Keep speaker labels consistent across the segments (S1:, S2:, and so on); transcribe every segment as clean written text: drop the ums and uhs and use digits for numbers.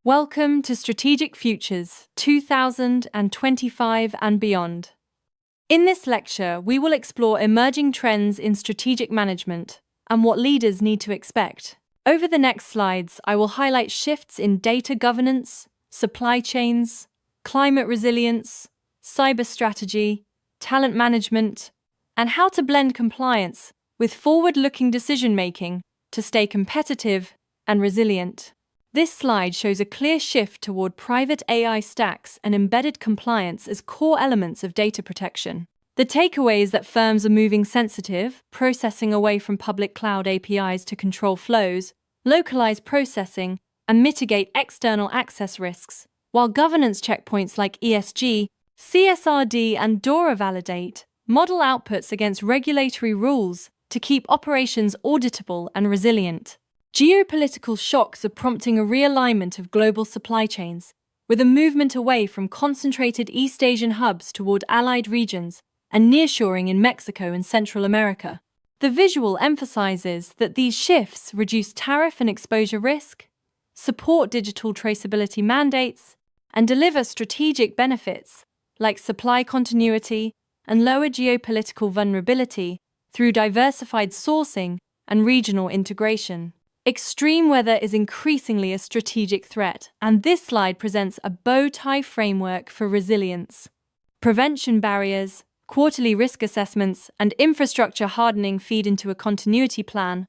S1: Welcome to Strategic Futures 2025 and beyond. In this lecture, we will explore emerging trends in strategic management and what leaders need to expect. Over the next slides, I will highlight shifts in data governance, supply chains, climate resilience, cyber strategy, talent management, and how to blend compliance with forward-looking decision-making to stay competitive and resilient. This slide shows a clear shift toward private AI stacks and embedded compliance as core elements of data protection. The takeaway is that firms are moving sensitive processing away from public cloud APIs to control flows, localize processing, and mitigate external access risks, while governance checkpoints like ESG, CSRD, and DORA validate model outputs against regulatory rules to keep operations auditable and resilient. Geopolitical shocks are prompting a realignment of global supply chains, with a movement away from concentrated East Asian hubs toward allied regions and nearshoring in Mexico and Central America. The visual emphasizes that these shifts reduce tariff and exposure risk, support digital traceability mandates, and deliver strategic benefits like supply continuity and lower geopolitical vulnerability through diversified sourcing and regional integration. Extreme weather is increasingly a strategic threat, and this slide presents a bow tie framework for resilience. Prevention barriers, quarterly risk assessments, and infrastructure hardening feed into a continuity plan,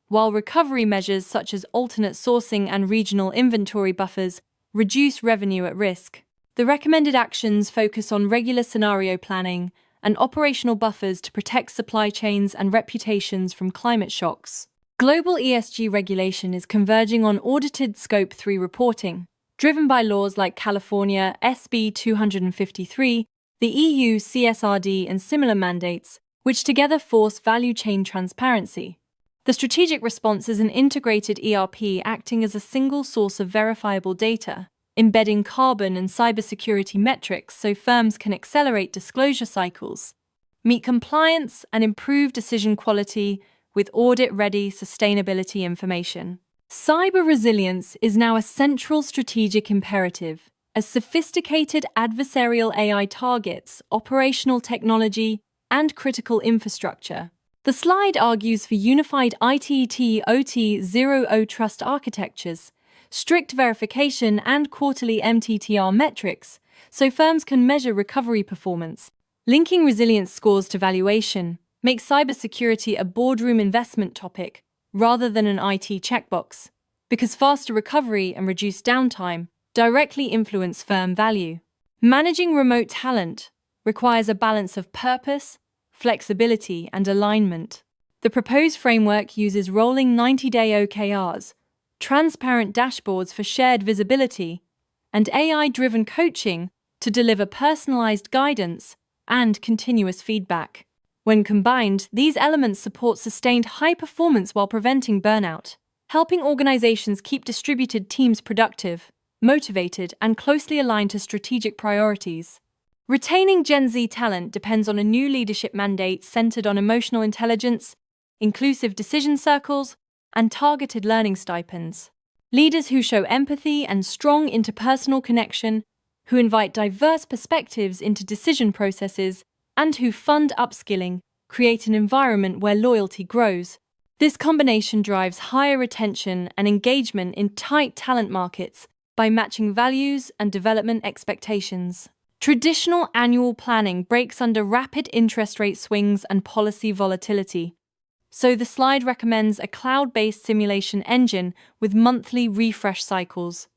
S1: while recovery measures such as alternate sourcing and regional inventory buffers reduce revenue at risk. The recommended actions focus on regular scenario planning and operational buffers to protect supply chains and reputations from climate shocks. Global ESG regulation is converging on audited Scope 3 reporting, driven by laws like California SB 253, the EU CSRD, and similar mandates, which together force value chain transparency. The strategic response is an integrated ERP acting as a single source of verifiable data, embedding carbon and cybersecurity metrics so firms can accelerate disclosure cycles, meet compliance, and improve decision quality with audit-ready sustainability information. Cyber resilience is now a central strategic imperative, as sophisticated adversarial AI targets operational technology and critical infrastructure. The slide argues for unified ITT-OT zero trust architectures, strict verification, and quarterly MTTR metrics, so firms can measure recovery performance. Linking resilience scores to valuation makes cybersecurity a boardroom investment topic rather than an IT checkbox, because faster recovery and reduced downtime directly influence firm value. Managing remote talent requires a balance of purpose, flexibility, and alignment. The proposed framework uses rolling 90-day OKRs, transparent dashboards for shared visibility, and AI-driven coaching to deliver personalized guidance and continuous feedback. When combined, these elements support sustained high performance while preventing burnout, helping organizations keep distributed teams productive, motivated, and closely aligned to strategic priorities. Retaining Gen Z talent depends on a new leadership mandate centered on emotional intelligence, inclusive decision circles, and targeted learning stipends. Leaders who show empathy and strong interpersonal connection, who invite diverse perspectives into decision processes, and who fund upskilling, create an environment where loyalty grows. This combination drives higher retention and engagement in tight talent markets by matching values and development expectations. Traditional annual planning breaks under rapid interest rate swings and policy volatility, so the slide recommends a cloud-based simulation engine with monthly refresh cycles.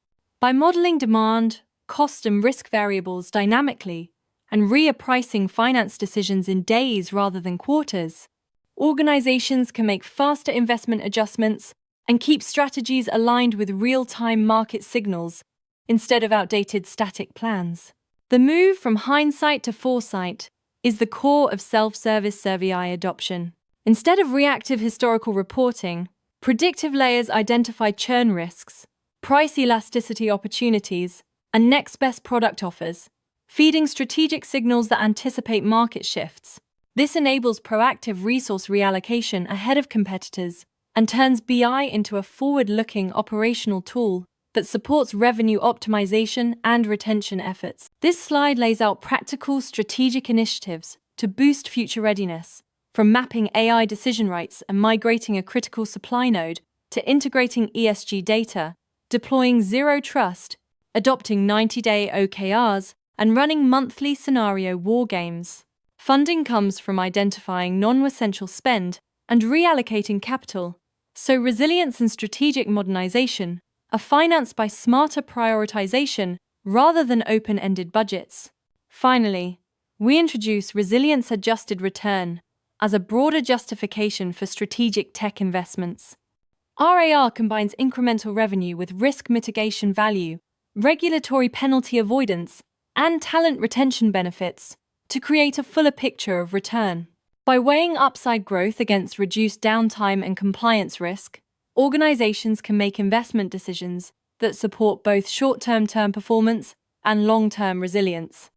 S1: By modeling demand, cost, and risk variables dynamically, and repricing finance decisions in days rather than quarters, organizations can make faster investment adjustments and keep strategies aligned with real-time market signals instead of outdated static plans. The move from hindsight to foresight is the core of self-service survey adoption. Instead of reactive historical reporting, predictive layers identify churn risks, price elasticity opportunities, and next best product offers, feeding strategic signals that anticipate market shifts. This enables proactive resource reallocation ahead of competitors and turns BI into a forward-looking operational tool that supports revenue optimization and retention efforts. This slide lays out practical strategic initiatives to boost future readiness, from mapping AI decision rights and migrating a critical supply node to integrating ESG data, deploying zero trust, adopting 90-day OKRs, and running monthly scenario war games. Funding comes from identifying non-essential spend and reallocating capital, so resilience and strategic modernization are financed by smarter prioritization rather than open-ended budgets. Finally, we introduce resilience-adjusted return as a broader justification for strategic tech investments. RAR combines incremental revenue with risk mitigation value, regulatory penalty avoidance, and talent retention benefits to create a fuller picture of return. By weighing upside growth against reduced downtime and compliance risk, organizations can make investment decisions that support both short-term performance and long-term resilience.